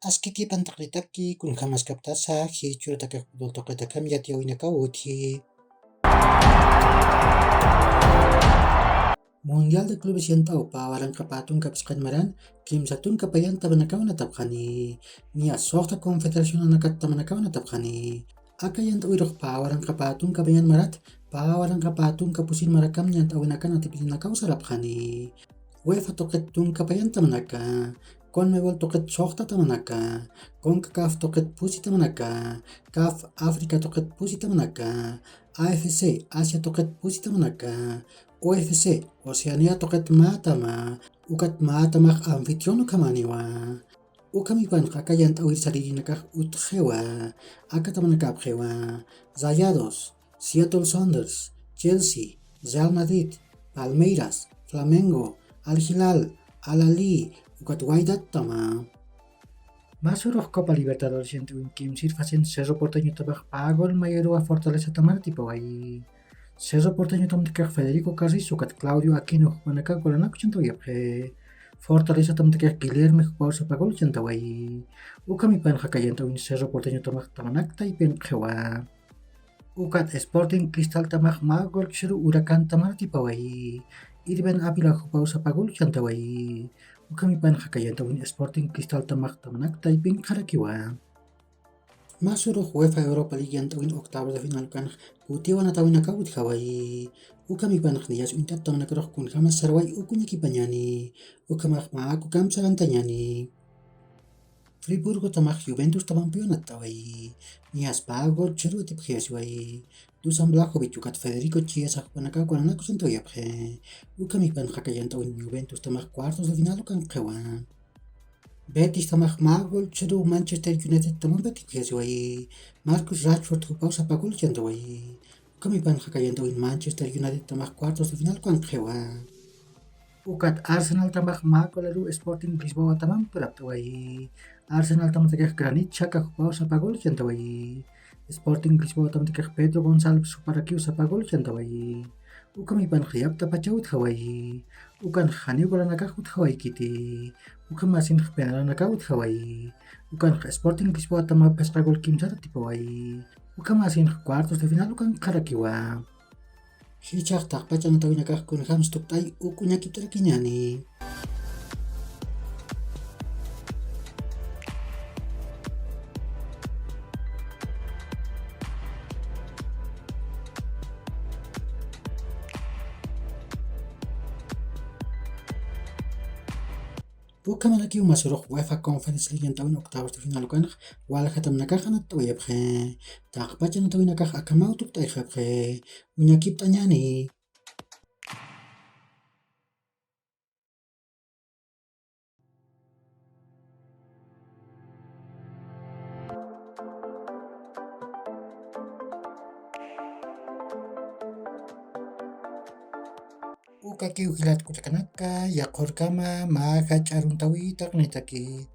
Askiki pantakritaki kun kamas kaptasa hi churataka budol tokataka yati awinaka uthi. Mundial de Clubes Yantau pawaran kapatun kapskan maran kim satun kapayan tabanakaw na tapkani. Nia sorta konfederasyon na nakatamanaakaw na tapkani. Aka yantau irok pawaran kapatun kapayan marat pawaran kapatun kapusin marakam yantau inakan atipinakaw sa lapkani. UEFA toket tun kapayan tamanaka. CONMEBOL toket sorta tamanaka. CONCACAF toket pusi tamanaka. CAF Afrika toket pusi tamanaka. AFC Asia toket pusi tamanaka. UFC Oceania toket matama. Ukat matamak anfitrión kamaniwa. Ukamipan kakayan tawir sarili nakak utjewa. Akatamanakap jewa. Rayados, Seattle Sounders, Chelsea, Real Madrid, Palmeiras, Flamengo, Al Hilal, Al Ahly, ukat Wydad tama. Masuk Copa Libertadores entre un Kim Sirfasen Cerro Porteño tabak pagol mayero a Fortaleza tamar tipo ahí. Cerro Porteño tam tikak Federico Carrizo kat Claudio Aquino manaka kolanak chento yaphe. Fortaleza tam tikak Guillermo Pau sa pagol chento ahí. Ukami pan hakayento in Cerro Porteño tamak tamanak taipen khewa. Ukat Sporting Cristal tamak magol kshiru Huracan tamar tipo ahí. Irben Avila Pau sa pagol chento ahí. Ukami pan hakayento in Sporting Cristal tamak tamanak taipen karakiwa. Masuro UEFA Europa League yantawin octavos de final kan putiwa na tawin nakawit kawai. Ukami panak niyas untap tang nakarok kun kamas sarway ukunya kipanyani. Ukamak maak ukam sarantanyani. Friburgo tamak Juventus tamampion at tawai. Niyas pagod chero tip khiaswai. Dusan Blajovic ukat Federico Chiesa panaka kuanak kusanto yaphe. Ukami pan hakayantawin Juventus tamak cuartos de final kan kewan. Betis tamak magol chero Manchester United tamang betik khiaswai. Marcus Rashford hupau sa pagol chantawai. Kami pan hakayantawin Manchester United tamak cuartos de final kan kewa. Ukat Arsenal tamak magol lalu Sporting Lisboa tamang pelaptawai. Arsenal tamak tekek Granit Xhaka hupau sa pagol chantawai. Sporting Lisboa tamak tekek Pedro Gonçalves suparakiu sa pagol chantawai. Ukami pan khiyap tapachawit hawai. Ukan khani gola nakakut hawai kiti. Ukan masin khpenala nakawit hawai. Ukan Sporting Lisboa tamak pespa gol kimsara tipawai. Ukan masin cuartos de final ukan karakiwa. Hichak takpachan tawi nakakun hamstuk tay ukunya kitarakinyani. Bukan lagi masuk UEFA Conference League yang tahun octavos de final kan wala khatam nakah na to yebkhe tak pacha na to nakah akamau tuk tay khapkhe unyakip tanyani. Ukaki ukilat kutakanaka yakor kama maka charun tawi taknitaki.